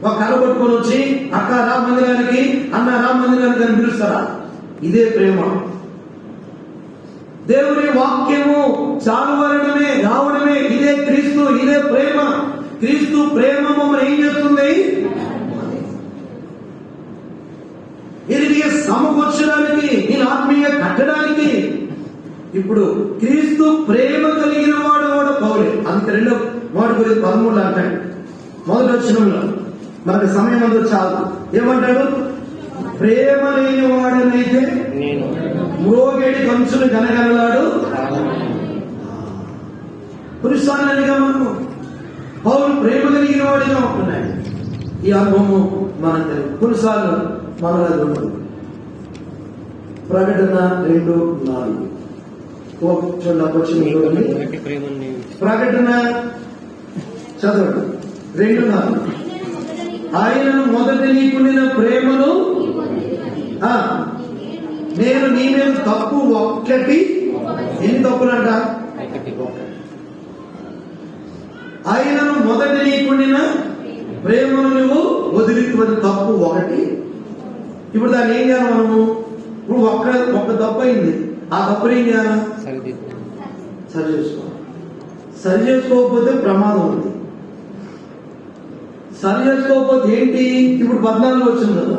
ఒక కర్ర పట్టుకొని వచ్చి అక్క రా మందిరానికి, అన్న రా మందిరానికి అని పిలుస్తారా? ఇదే ప్రేమ. దేవుని వాక్యము చాలువరడమే, రావడమే ఇదే క్రీస్తు, ఇదే ప్రేమ. క్రీస్తు ప్రేమ మమ్మల్ని ఏం చేస్తుంది? ఇది సమకూర్చడానికి, నేను ఆత్మీయ కట్టడానికి. ఇప్పుడు క్రీస్తు ప్రేమ కలిగిన వాడు కూడా పౌలే. అందుకే 2:13 అంటాడు. మొదటి వచనంలో మనకు సమయం అంతా చాలు. ఏమంటాడు? ప్రేమ లేని వాడనైతే మ్రోగేడి కంచులు గనగనలాడు. పురుషాలనిగా మనము పౌలు ప్రేమ కలిగిన వాడిగా ఉంటున్నాడు. ఈ అనుభవం మనకు తెలియదు. పురుషాలు మనలో ఉండదు. ప్రకటన 2:4. ప్రకటన చదవండి 2:4. ఆయనను మొదట నీకుండిన ప్రేమను నేను నీ మీద తప్పు ఒక్కటి. ఎన్ని తప్పులంట? ఆయనను మొదట నీకుండిన ప్రేమను నువ్వు వదిలిపోయిన తప్పు ఒకటి. ఇప్పుడు దాన్ని ఏం చేయాలి మనము? ఇప్పుడు ఒక్క తప్పు అయింది. ఆ తప్పులు ఏం చేయాలి? సరి చేసుకోవాలి. సరి చేసుకోకపోతే ప్రమాదం ఉంది. సరి చేసుకోకపోతే ఏంటి? ఇప్పుడు 14 వచ్చింది కదా,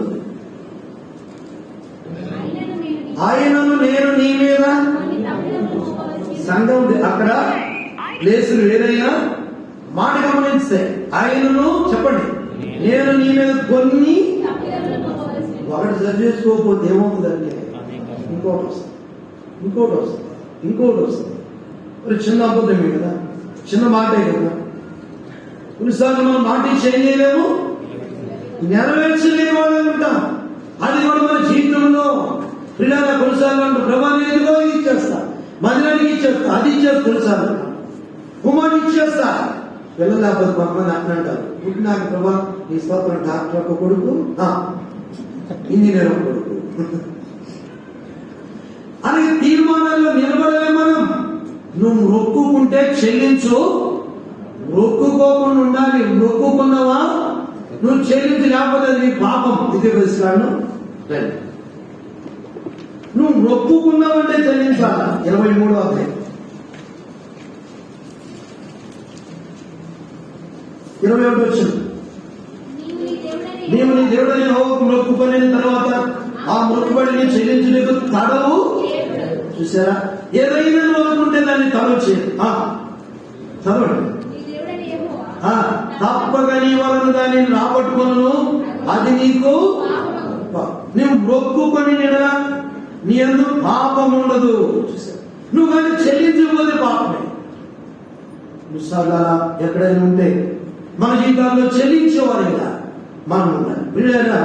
ఆయనను నేను నీ మీద సంఘం అక్కడ ప్లేసులు వేరైనా మాట గమనిస్తే ఆయనను చెప్పండి, నేను నీ మీద కొన్ని ఒకటి సరి చేసుకోకపోతే ఏమవుతుందంటే ఇంకోటి వస్తుంది, ఇంకోటి వస్తుంది, ఇంకోటి వస్తుంది. మరి చిన్న అబద్ధమే కదా, చిన్న మాటే కదా. కొన్నిసార్లు మనం మాట చేయలేము, నెరవేర్చలేని వాళ్ళని ఉంటాం. అది కూడా మన జీవితంలో పిల్లల కొన్నిసార్లు అంటే ప్రభా ఏదో ఇచ్చేస్తా, మందిరానికి ఇచ్చేస్తా, అది ఇచ్చేస్తా, కొన్నిసార్లు కుమారుడు ఇచ్చేస్తా, పిల్లలు లేకపోతే కొంతమంది అట్లా అంటారు, పుట్టినాక ప్రభా నీ స్తోత్రం డాక్టర్ ఒక కొడుకు, ఇంజనీర్ ఒక కొడుకు అని తీర్మానాల్లో నిలబడలే మనం. నువ్వు మొక్కుకుంటే చెల్లించు, మొక్కుకోకుండా ఉండాలి. మొక్కుకున్నావా నువ్వు చెల్లించి, లేకపోతే నీ పాపం. ఇది తెలుసుకున్నాను. నువ్వు మొక్కుకున్నావంటే చెల్లించాల. 23వ అధ్యాయం 21 వచ్చింది. నీవు నీ దేవుడని యెహోవాకు మొక్కుకునే తర్వాత ఆ మొక్కుబడిని చెల్లించుటకు తడవు. చూసారా, ఏదైనా మొక్కుకుంటే దాన్ని తడవు చేయాలి. చదవండి. తప్పక నీ వలన దాన్ని రాబట్టుకును, అది నీకు నువ్వు మొక్కుకొని నిడలా నీ యందు పాపం ఉండదు. నువ్వు కానీ చెల్లించకపోతే పాపమే. ఎక్కడైనా ఉంటే మన జీవితాల్లో చెల్లించేవారిగా మనం ఉండాలి పిల్లరా.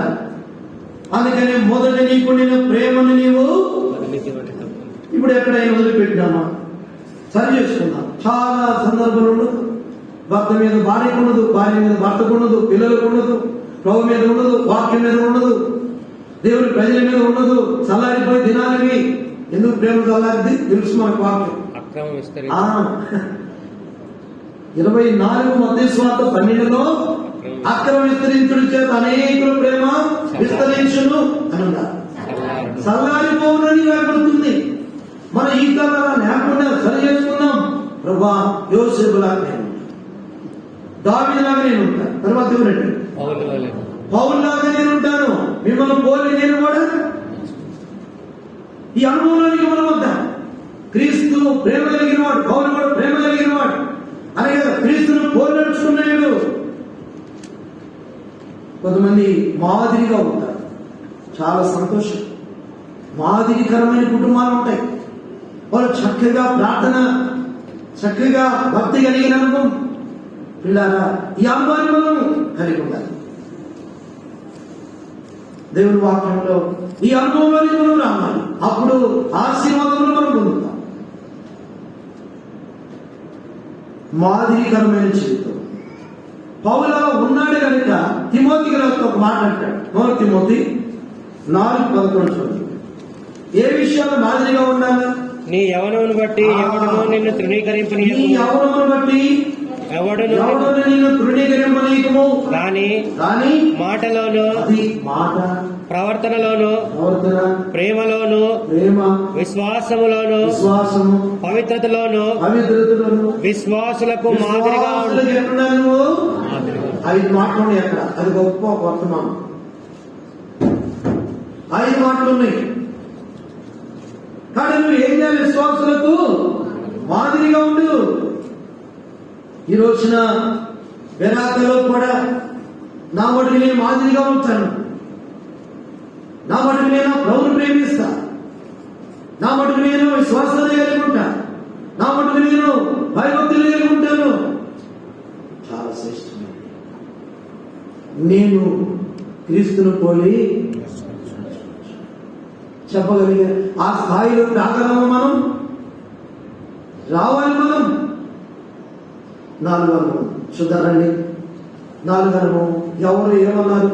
అందుకని మొదట నీకు నేను ప్రేమను నీవు ఇప్పుడు ఎక్కడైనా వదిలిపెట్టినామా, సరి చేసుకున్నాం. చాలా సందర్భాలు ఉండదు. భర్త మీద భార్యకు ఉండదు, భార్య మీద భర్తకు ఉండదు, పిల్లలకు ఉండదు, ప్రభు మీద ఉండదు, వాక్యం మీద ఉండదు, దేవుని ప్రజల మీద ఉండదు. చల్లారిపోయి దినాలకి ఎందుకు ప్రేమ చల్లారిది తెలుసు మనకు వాక్యం. 24 మత్తయి సువార్త 12లో అక్రమ విస్తరించుడి చేత అనేకుల ప్రేమ విస్తరించును అని ఉన్నారు. చల్లారిపోవునని కనబడుతుంది. మన ఈ కాలం లేకుండా సరి చేసుకున్నాం. ప్రభా యోసేపులాగా నేను ఉంటాను, దావీదులాగా నేను ఉంటాను, తర్వాత ఎవరండి పౌలులాగా నేను ఉంటాను, మిమ్మల్ని పోలి నేను కూడా. ఈ అనుభవానికి మనం వద్దాం. క్రీస్తు ప్రేమ కలిగిన వాడు, పౌలు కూడా ప్రేమ కలిగిన వాడు. అలాగే క్రీస్తును పోలి నడుచుకున్నాడు. కొంతమంది మాదిరిగా ఉంటారు, చాలా సంతోషం. మాదిరికరమైన కుటుంబాలు ఉంటాయి. వాళ్ళు చక్కగా ప్రార్థన, చక్కగా భక్తి కలిగిన అనుభవం. పిల్లారా, ఈ అనుభవాన్ని మనం కలిగి ఉండాలి. దేవుని వాక్యంలో ఈ అనుభవంలోకి మనం రావాలి. అప్పుడు ఆశీర్వాదంలో మనం పొందుతాం. మాదిరికరమైన జీవితం పౌలు ఉన్నాడు కనుక తిమోతికి ఒక మాట అంటాడు. 1 తిమోతి 4:11. ఏ విషయాలు మాదిరిగా ఉండాలి? నీ యవనమును బట్టి ఎవడును నిన్ను తృణీకరింపనీయకు, నీ యవనమును బట్టి ఎవడును నిన్ను తృణీకరింపనీయకుము. కానీ మాటలోను, మాట ప్రవర్తనలోను, ప్రేమలోను, విశ్వాసములోను, పవిత్రతలోను విశ్వాసులకు మాదిరిగా ఉండు. 5 మాటలు ఎక్కడ? అది గొప్ప వర్తమానం. 5 మాటలు ఉన్నాయి. కానీ నువ్వు ఏం చేయాలి? విశ్వాసులకు మాదిరిగా ఉండు. ఈ రోజున బెరాకలో కూడా నా మటుకు నేను మాదిరిగా ఉంటాను. నా మటుకు నేను ప్రభువును ప్రేమిస్తా. నా మటుకు నేను విశ్వాసాన్ని కలిగి ఉంటా. నా మటుకు నేను భయభక్తులు కలిగి ఉంటాను. చాలా శ్రేష్టమైన నేను క్రీస్తును పోలి చెప్పగలిగే ఆ స్థాయిలో రాగలము మనం, రావాలి మనం. 4 అనుభవం చూద్దారండి. 4 అనుభవం ఎవరు ఏమన్నారు?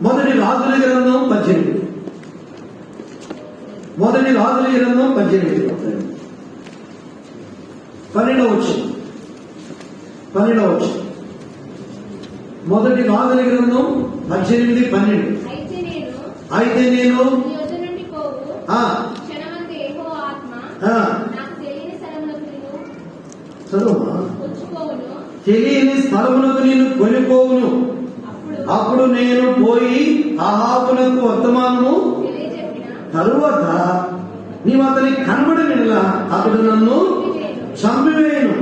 మొదటి రాజుల గ్రంథం 18. మొదటి రాజుల గ్రంథం 18 12వ వచనం. మొదటి రాజుల గ్రంథం 18:12. అయితే నేను చదువుమా, తెలియని స్థలమునకు నేను కొనిపోవును. అప్పుడు నేను పోయి అహాబునకు వర్తమానము తరువాత నీవు అతనికి కనబడినలా అతడు నన్ను చంపివేయను.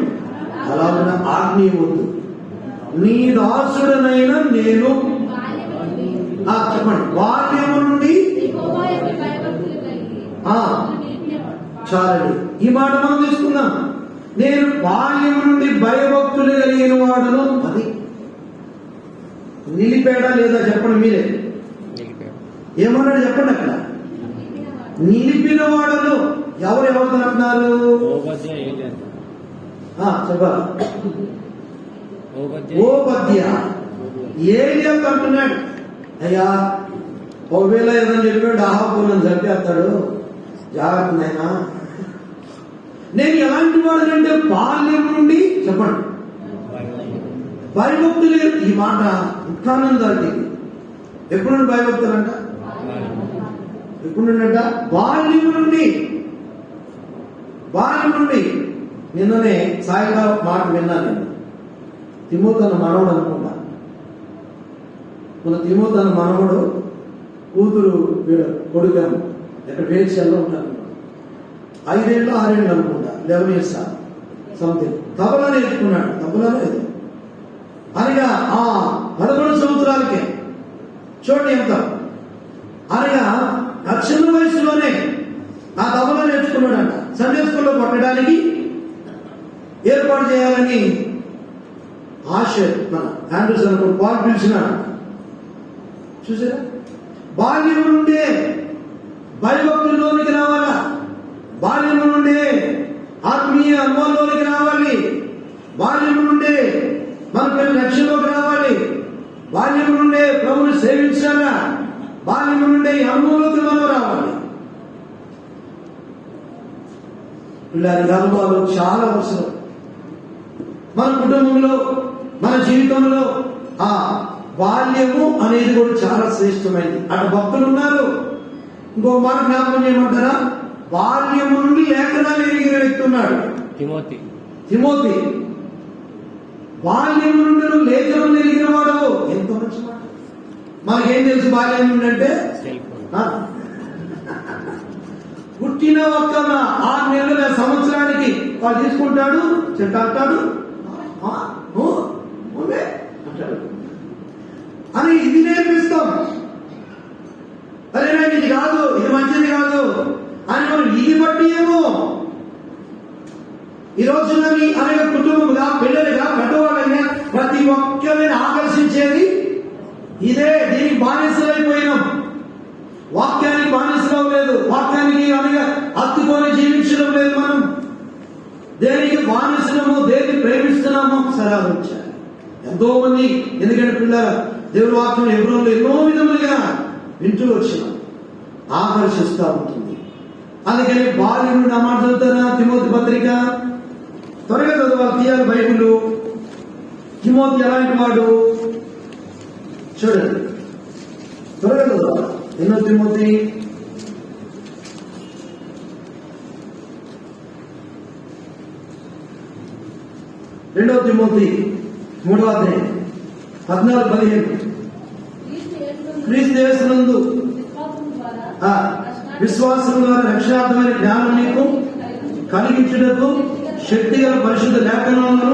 అలాగే ఆజ్ఞ వద్దు. నీ దాసుడనైన నేను చెప్పండి. బాల్యము నుండి చాలండి. ఈ మాట మనం తీసుకుందాం. నేను బాల్యం నుండి భయభక్తులు కలిగిన వాడును. అది నిలిపాడా లేదా చెప్పండి మీరే. ఏమన్నాడు చెప్పండి. అక్కడ నిలిపిన వాడను ఎవరెవరు అంటున్నారు? చెప్పాలి. ఓబద్య ఏలియా అంటున్నాడు, అయ్యా ఒకవేళ ఏదైనా చెప్పాడు ఆహాపులను చంపేస్తాడు, జాగ్రత్త నాయనా. నేను ఎలాంటి వాడనంటే బాల్యం నుండి చెప్పండి భయభక్తులు. ఈ మాట ఉత్కానం దాటి ఎప్పుడు నుండి భయభక్తులంట? ఎప్పుడు నుండి? బాల్యం నుండి. నిన్ననే సాయంకాలం మాట విన్నాను. నేను తిమోతన మనవడు అనుకుంటా. మన తిమోతన మనవడు కూతురు కొడుకాము ఎక్కడ వేక్షల్లో ఉంటాను. 5 ఏళ్ళు 6 ఏళ్ళు అనుకుంటా, 11 years సంథింగ్. తబలా నేర్చుకున్నాడు. తబలా లేదు అనగా 13 సంవత్సరాలకే చూడండి ఎంత. అనగా ఆ చిన్న వయసులోనే ఆ తబలా నేర్చుకున్నాడంట. సండే స్కూల్లో కొట్టడానికి ఏర్పాటు చేయాలని ఆశ మన ఆండ్రూసన్ పాల్ పిలిచినాడు. చూసారా? బాల్యం నుండే భయభక్తుల్లోనికి రావాలా. బాల్యం నుండే ఆత్మీయ అనుభవంలోనికి రావాలి. బాల్యం నుండే మన పిల్లల లక్ష్యంలోకి రావాలి. బాల్యం నుండే ప్రభుని సేవించాలా. బాల్యం నుండే అనుభవంలోకి మనం రావాలి. ఇలాంటి అనుభవాలు చాలా అవసరం మన కుటుంబంలో, మన జీవితంలో. ఆ బాల్యము అనేది కూడా చాలా శ్రేష్టమైంది. అటు భక్తులు ఉన్నారు. ఇంకో మాట జ్ఞాపకం చేయమంటారా? బాల్యము నుండి లేఖనాలు ఎరిగిన వ్యక్తి ఉన్నాడు, తిమోతి. బాల్యము నుండి నువ్వు లేఖనం ఎరిగిన వాడవు. ఎంతో మంచి మాట. మనకేం తెలుసు బాల్యం నుండి అంటే? పుట్టిన ఒక్క 6 నెలల సంవత్సరానికి వాడు తీసుకుంటాడు, చెట్టు అంటాడు అంటాడు అని ఇది నేర్పిస్తాం. అరే నాకు ఇది కాదు, ఇది మంచిది కాదు అని మనం ఇది బట్టి ఏమో ఈ రోజున అనేక కుటుంబముగా, పిల్లలుగా, పెద్దవాళ్ళైనా ప్రతి ఒక్కరిని ఆకర్షించేది ఇదే. దీనికి బానిసలైపోయినాం. వాక్యానికి బానిసలం లేదు. వాక్యానికి అనగా హత్తుకొని జీవించడం లేదు. మనం దేనికి బానిసలమో, దేనికి ప్రేమిస్తున్నామో సరే ఆలోచించాలి. ఎంతో మంది ఎందుకంటే పిల్లల దేవుడి వాక్యం ఎవరో ఎన్నో విధములుగా వింటూ వచ్చినాం. ఆకర్షిస్తూ ఉంటుంది. అందుకని బాల్యం నుండి అమ్మాట చదువుతారా? తిమోతి పత్రిక త్వరగా చదవాలి, తీయాలి బైబిల్. తిమోతి ఎలాంటి వాడు చూడండి, త్వరగా చదవాలి. ఎన్నో తిమోతి 2వ తిమోతి 3వ అధ్యాయం 14-15. క్రీస్తు యేసునందు విశ్వాసం ద్వారా రక్షణార్థమైన జ్ఞానం నీకు కలిగించుటకు శక్తి గల పరిశుద్ధ లేఖనాలను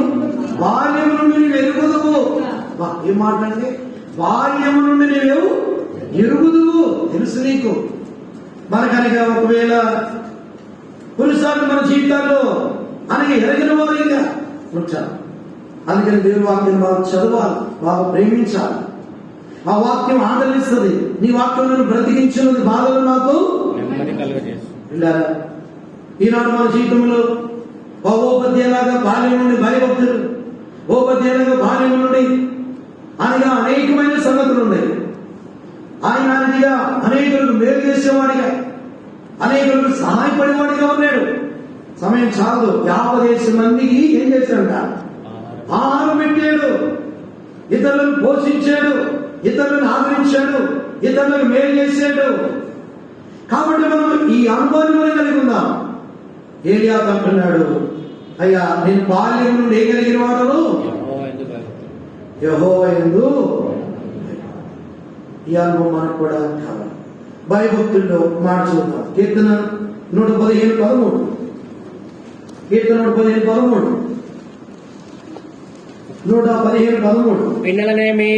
బాల్యము నుండి నీవు ఎరుగుదువు. ఏం మాట్లాడితే బాల్యము నుండి నీవు ఎరుగుదువు. తెలుసు నీకు. మనకనగా ఒకవేళ కొన్నిసార్లు మన జీవితాల్లో అనగా ఎరగిన వారిగా ఉంటారు. అందుకని దేవుని వాక్యం బాగా చదవాలి, బాగా ప్రేమించాలి. ఆ వాక్యం ఆదరిస్తుంది. నీ వాక్యం నన్ను బ్రతికించినది బాధలు నాకు పిల్లారా. ఈనాడు మన జీవితంలో ఓపద్యలాగా బాల్యం నుండి భయభక్తులు, ఓపద్యలాగా బాల్యం నుండి అనగా అనేకమైన సంగతులు ఉన్నాయి. ఆయన అదిగా అనేకులకు మేలు చేసేవాడిగా, అనేకులకు సహాయపడేవాడిగా ఉన్నాడు. సమయం చాలు. 50 మందికి ఏం చేశాడు? ఆహారం పెట్టాడు, ఇతరులను పోషించాడు, ఇతరులను ఆదరించాడు, ఇతరులకు మేలు చేశాడు. కాబట్టి మనం ఈ అనుభవాన్ని మనం కలిగి ఉందాం. ఏలియా అంటున్నాడు, అయ్యా నేను బాల్యం నుండి ఏం కలిగిన వాడు? యెహోవా యందు. ఈ అనుభవం మనకు కూడా కావాలి. భయభక్తుల్లో మాట చూద్దాం. కీర్తన 115:13. కీర్తన 115:13. 115:13. పిన్నలనేమి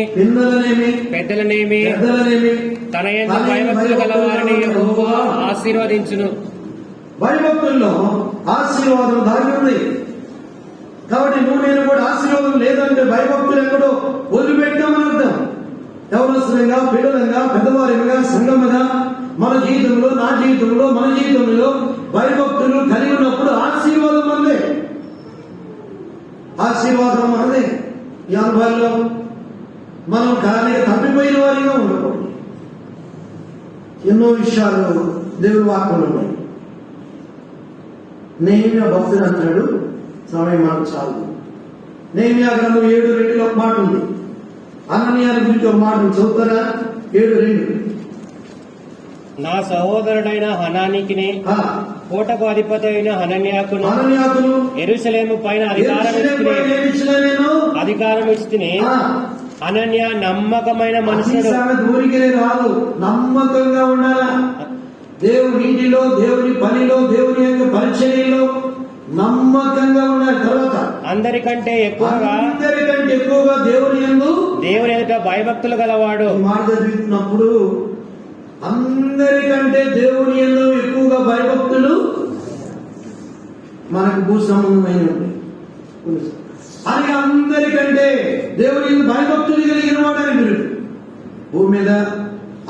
పెద్దలనేమి తన యందు భయభక్తులు గలవారిని యెహోవా ఆశీర్వదించును. భయభక్తుల్లో ఆశీర్వాదం దాగి ఉంది. కాబట్టి నువ్వు నేను కూడా ఆశీర్వాదం లేదంటే భయభక్తులు ఎక్కడో వదిలిపెట్టామని అర్థం. యవనస్తులంగా, పిల్లలంగా, పెద్దవారిగా, సంఘముగా మన జీవితంలో, నా జీవితంలో, మన జీవితంలో భయభక్తులు కలిగి ఉన్నప్పుడు ఆశీర్వాదం మనదే. ఆశీర్వాదం మనదే. ఈ అనుభవాల్లో మనం కానీ తప్పిపోయిన వారిగా ఉండకూడదు. ఎన్నో విషయాలు దేవుని వాక్యంలో ఉన్నాయి. నెహెమ్యా భక్తుడు అంటాడు, సమయం మనకు చాలు. నెహెమ్యా గ్రంథం 7:2 ఒక మాట ఉంది. అననీయాల గురించి ఒక మాట ఉంది, చదువుతారా? 7:2. నా సహోదరుడైన హనానీకిని కోటకు అధిపతి అయిన హనన్యాకును యెరూషలేము పైన అధికారం ఇచ్చి అనన్య నమ్మకమైన మనుషుడు. ఊరికే రాదు, నమ్మకంగా ఉండాలా. దేవుని ఇంటిలో, దేవుని పనిలో, దేవుని యొక్క పరిచర్యలో నమ్మకంగా ఉండాలి. తర్వాత అందరికంటే ఎక్కువగా దేవుని ఎదుట భయభక్తులు గలవాడు. మాట చదువుతున్నప్పుడు అందరికంటే దేవుని యందు ఎక్కువగా భయభక్తులు మనకు భూ సంబంధమైన అని అందరికంటే దేవుని యందు భయభక్తులు కలిగిన వాడని మీరు భూమి మీద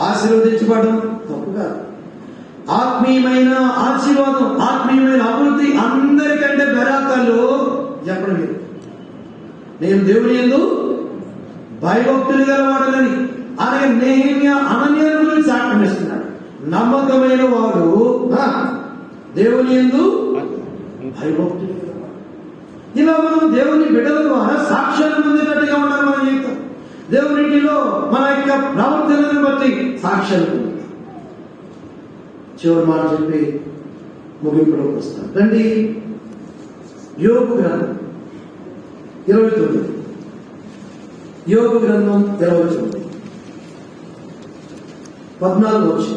ఆశీర్వదించబడడం తప్పుగా. ఆత్మీయమైన ఆశీర్వాదం, ఆత్మీయమైన అభివృద్ధి అందరికంటే బెరాకాలు చెప్పడం మీరు. నేను దేవుని యందు భయభక్తులు గలవాడని అలాగే నెహెమ్యా అననీయ గురించి సాక్ష్యం ఇస్తున్నాడు. నమ్మకమైన వాడు దేవుని యందు భయభక్తులు గలవాడు. ఇలా మనం దేవుని బిడ్డల ద్వారా సాక్ష్యాలు పొందేటట్టుగా ఉండాలి. మన జీవితం దేవునిలో మన యొక్క ప్రవర్తనను బట్టి సాక్ష్యాలు పొందుతాం. చివరి మాట చెప్పి ముగింపులోకి వస్తాం. రండి, యోబు గ్రంథం 29. యోబు గ్రంథం 29 14.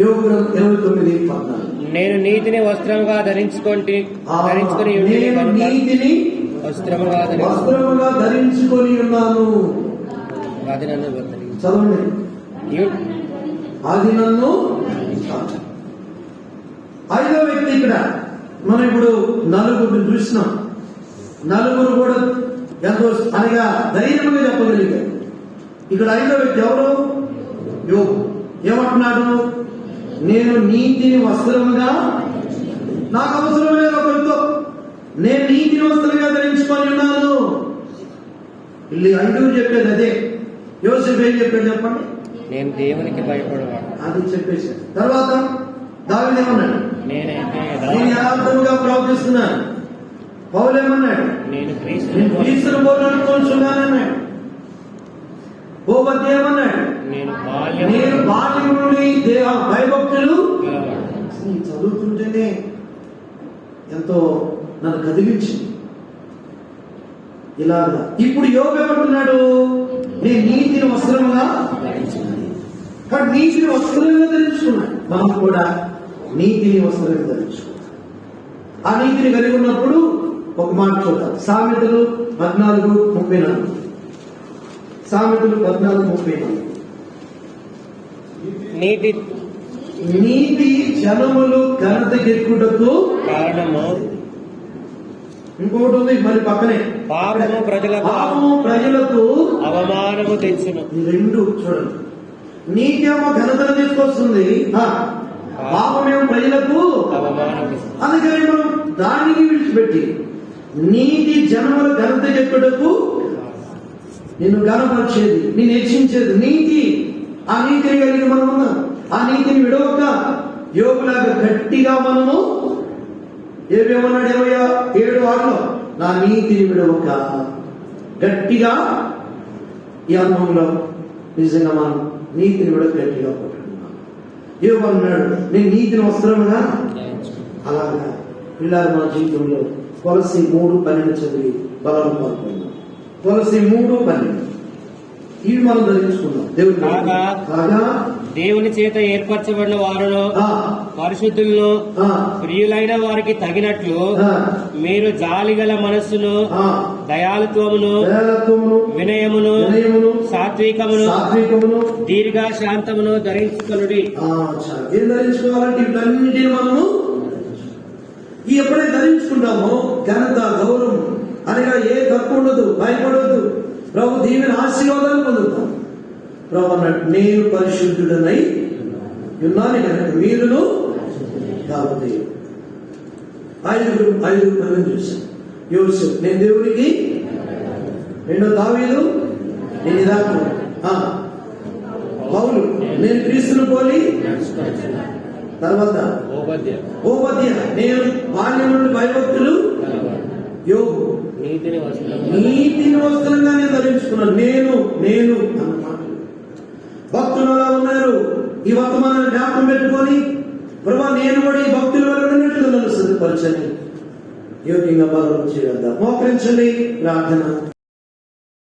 యోబు గ్రంథం 29:14. నేను నీతిని వస్త్రముగా ధరించుకొని నీతిని వస్త్రముగా ధరించుకొని ఉన్నాను. అది నన్ను చదవండి. అది నన్ను. ఐదో వ్యక్తి ఇక్కడ మనం ఇప్పుడు నలుగురు చూసినాం. నలుగురు కూడా ఎంతో అనగా ధైర్యంగా చెప్పగలిగారు. ఇక్కడ ఐదో వ్యక్తి ఎవరు? యోబు. ఏమంటున్నాడు? నేను నీతిని వస్త్రముగా, నాకు అవసరం లేదు ఒకరితో, నేను నీతిని వస్త్రంగా ధరించుకొని ఉన్నాను. వీళ్ళు ఐదుగురు చెప్పేది అదే. యోసేపు ఏం చెప్పాడు చెప్పండి? నేను దేవునికి భయపడేవాడు. అది చెప్పేశాడు. తర్వాత దావీదు ఏమన్నాడు? నేను యథార్థముగా ప్రవర్తిస్తున్నాను. పౌలు ఏమన్నాడు? నేను క్రీస్తును పోరాడుతున్నానన్నాడు. ఓబద్య ఏమన్నాడు? నేను బాల్యం నుండి భయభక్తులు. చదువుతుంటేనే ఎంతో నన్ను కదిలించింది. ఇలాగా ఇప్పుడు యోబు ఏమంటున్నాడు? నేను నీతిని వస్త్రముగా, కానీ నీతిని వస్త్రంగా ధరించుకున్నాడు. మనం కూడా నీతిని వస్త్రంగా ధరించుకున్నాం. ఆ నీతిని కలిగి ఉన్నప్పుడు ఒక మాట చూద్దాం. సామెతలు 14:34. సామెతలు 14:34. నీతి జనములు ఘనతకెక్కుటకు కారణము. ఇంకోటి ఉంది మరి పక్కనే, పాపము ప్రజలకు అవమానము తెచ్చును. రెండు చూడండి. నీతి ఏమో ఘనతను తీసుకొస్తుంది, పాపమేమో ప్రజలకు అవమానం. అందుకని మనం దానిని విడిచిపెట్టి నీతి జనముల ఘనతకెక్కుటకు, నిన్ను ఘనపరిచేది, నిన్ను హెచ్చించేది నీతి. ఆ నీతిని కలిగి మనం ఉన్నాం. ఆ నీతిని విడవక యోగులాగా గట్టిగా మనము ఏమన్నాడు? 27:6 నా నీతిని విడవక గట్టిగా. ఈ అనుభవంలో నిజంగా మనం నీతిని విడవ గట్టిగా పట్టుకున్నాం. ఏమన్నాడు? నేను నీతిని వస్త్రముగా. అలాగా పిల్లలు మన జీవితంలో కొలసి 3:12 చదివి బలం పొందుతున్నాం. కొలసి 3:12. ఇవి మనం ధరించుకున్నాం. దేవుని కాగా దేవుని చేత ఏర్పరచబడిన వారును ఆ, పరిశుద్ధులను ఆ, ప్రియులైన వారికి తగినట్లు ఆ, మీరు జాలిగల మనస్సును, ఆ, దయాళుత్వమును, దయాళుత్వమును, వినయమును, వినయమును, సాత్వికమును, సాత్వికమును, దీర్ఘ శాంతమును ధరించుకొనుడి. చాలు. ఏం ధరించుకోవాలంటే వీటన్నిటిని మనము ఈ ఎప్పుడైతే ధరించుకుంటామో ఘనత, గౌరవం అనగా ఏ తక్కువ ఉండదు, భయపడవద్దు. ప్రభు దీవెన ఆశీర్వాదాలు పొందుతాం. ప్రభు అన్నట్టు నేను పరిశుద్ధుడనై ఉన్నాను కనుక మీరును కాబట్టి ఐదుగురు మనం చూసాం. యోసేపు నేను దేవునికి, రెండో దావీదు నేను ఇదాకు, పౌలు నేను క్రీస్తును పోలి, తర్వాత ఓబద్య నేను బాల్యం నుండి భయభక్తులు, యోగు నీతిని వస్త్రంగా నేను ధరించుకున్నాను. నేను అన్నమాట. భక్తులు అలా ఉన్నారు. ఈ వర్తమానాన్ని జ్ఞాపకం పెట్టుకొని ప్రభా నేను కూడా ఈ భక్తుల వల్ల ఉన్నట్లు నన్ను సిద్ధపరచని యోగ్యంగా బలం చేద్దాం. మోకరించండి. ప్రార్థన.